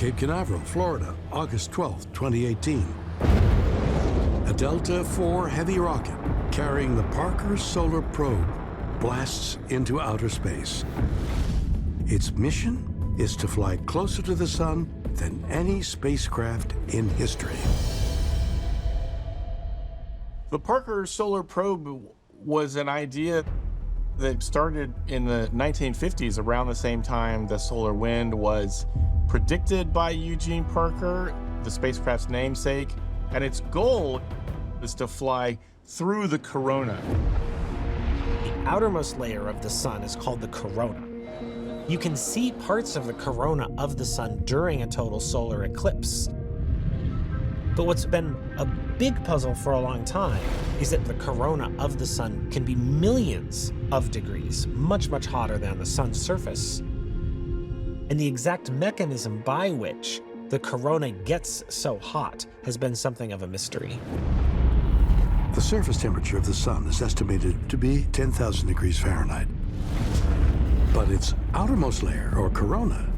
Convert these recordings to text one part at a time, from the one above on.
Cape Canaveral, Florida, August 12, 2018. A Delta IV heavy rocket carrying the Parker Solar Probe blasts into outer space. Its mission is to fly closer to the sun than any spacecraft in history. The Parker Solar Probe was an idea that started in the 1950s, around the same time the solar wind was predicted by Eugene Parker, the spacecraft's namesake, and its goal is to fly through the corona. The outermost layer of the sun is called the corona. You can see parts of the corona of the sun during a total solar eclipse. But what's been a big puzzle for a long time is that the corona of the sun can be millions of degrees, much, much hotter than the sun's surface. And the exact mechanism by which the corona gets so hot has been something of a mystery. The surface temperature of the sun is estimated to be 10,000 degrees Fahrenheit. But its outermost layer, or corona,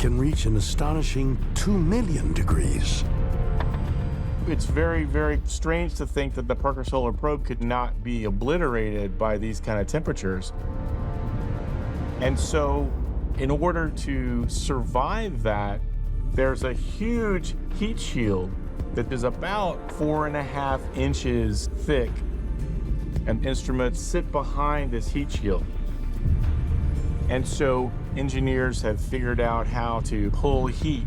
can reach an astonishing 2 million degrees. It's very, very strange to think that the Parker Solar Probe could not be obliterated by these kind of temperatures. And so, in order to survive that, there's a huge heat shield that is about 4.5 inches thick, and instruments sit behind this heat shield. And so engineers have figured out how to pull heat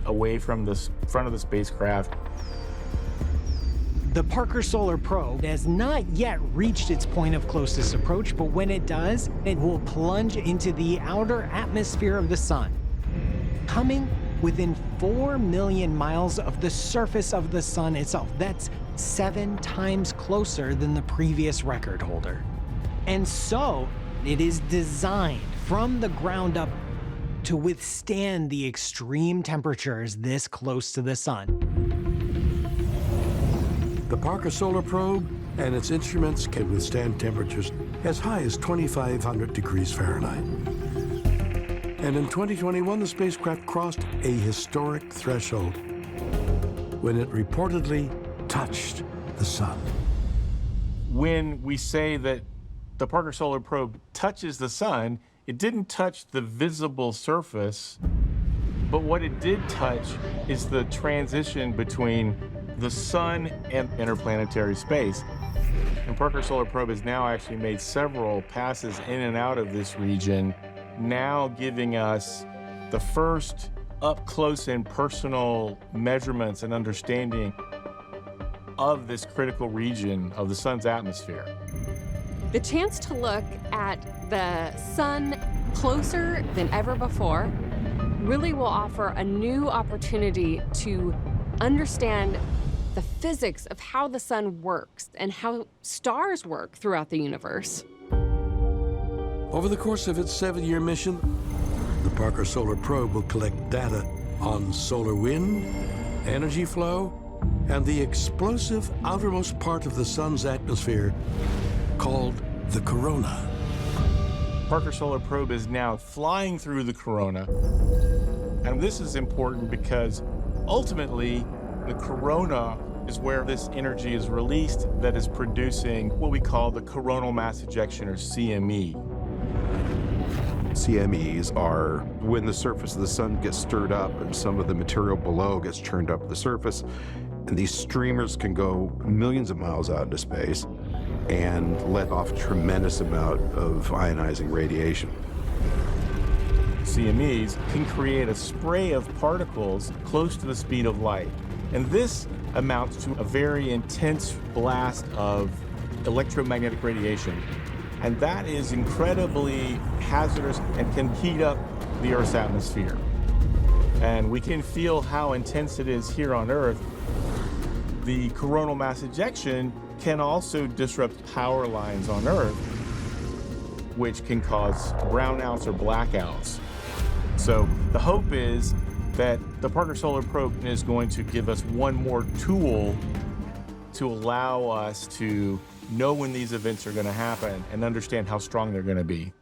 away from the front of the spacecraft. The Parker Solar Probe has not yet reached its point of closest approach, but when it does, it will plunge into the outer atmosphere of the sun, coming within 4 million miles of the surface of the sun itself. That's 7 times closer than the previous record holder. And so, it is designed from the ground up to withstand the extreme temperatures this close to the sun. The Parker Solar Probe and its instruments can withstand temperatures as high as 2,500 degrees Fahrenheit. And in 2021, the spacecraft crossed a historic threshold when it reportedly touched the sun. When we say that the Parker Solar Probe touches the sun, it didn't touch the visible surface, but what it did touch is the transition between the sun and interplanetary space. And Parker Solar Probe has now actually made several passes in and out of this region, now giving us the first up close and personal measurements and understanding of this critical region of the sun's atmosphere. The chance to look at the sun closer than ever before really will offer a new opportunity to understand the physics of how the sun works and how stars work throughout the universe. Over the course of its 7-year mission, the Parker Solar Probe will collect data on solar wind, energy flow, and the explosive outermost part of the sun's atmosphere called the corona. Parker Solar Probe is now flying through the corona. And this is important because ultimately the corona is where this energy is released that is producing what we call the coronal mass ejection, or CME. CMEs are when the surface of the sun gets stirred up and some of the material below gets churned up to the surface, and these streamers can go millions of miles out into space and let off a tremendous amount of ionizing radiation. CMEs can create a spray of particles close to the speed of light. And this amounts to a very intense blast of electromagnetic radiation. And that is incredibly hazardous and can heat up the Earth's atmosphere. And we can feel how intense it is here on Earth. The coronal mass ejection can also disrupt power lines on Earth, which can cause brownouts or blackouts. So the hope is that the Parker Solar Probe is going to give us one more tool to allow us to know when these events are going to happen and understand how strong they're going to be.